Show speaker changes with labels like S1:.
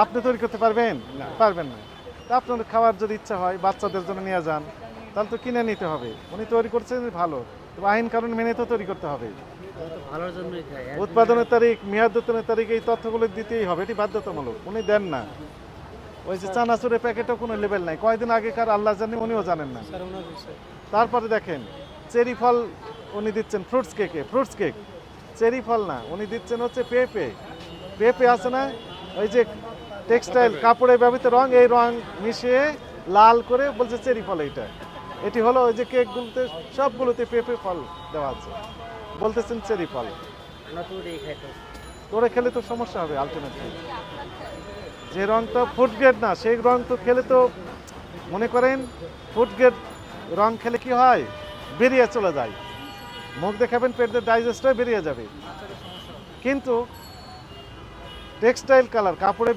S1: আপনি তৈরি করতে পারবেন? পারবেন না। তা আপনার খাওয়ার যদি ইচ্ছা হয় বাচ্চাদের জন্য নিয়ে যান, তাহলে তো কিনে নিতে হবে। উনি তৈরি করছেন ভালো, তবে আইন কানুন মেনে তো তৈরি করতে হবে।
S2: আমি তো ভালোর জন্যই খাই। একদিন
S1: উৎপাদনের তারিখ, মেয়াদ উত্তীর্ণের তারিখ এই তথ্যগুলো দিতেই হবে, এটি বাধ্যতামূলক। উনি দেন না। ওই যে চানাচুরের প্যাকেটও কোনো লেবেল নাই, কয়দিন আগেকার আল্লাহ জানে, উনিও জানেন না। তারপরে দেখেন চেরি ফল উনি দিচ্ছেন ফ্রুটস কেকে, ফ্রুটস কেক চেরি ফল না, উনি দিচ্ছেন হচ্ছে পেঁপে। পেঁপে আছে না, ওই যে টেক্সটাইল কাপড়ে ব্যবহৃত রং, এই রং মিশিয়ে লাল করে বলছে চেরি ফল। এইটা এটি হলো ওই যে কেকগুলোতে সবগুলোতে পেঁপে ফল দেওয়া আছে, বলতেছেন চেরি ফল।
S2: আমরা তো ওটাই খাই তো।
S1: তোরে খেলে তো সমস্যা হবে আলটিমেটলি। যে রংটা ফুড গ্রেড না সেই রং তো খেলে তো, মনে করেন ফুড গ্রেড রং খেলে কি হয়, বেরিয়ে চলে যায়, মুখ দেখাবেন পেটের ডাইজেস্ট হয়ে বেরিয়ে যাবে। কিন্তু টেক্সটাইল কালার কাপড়ে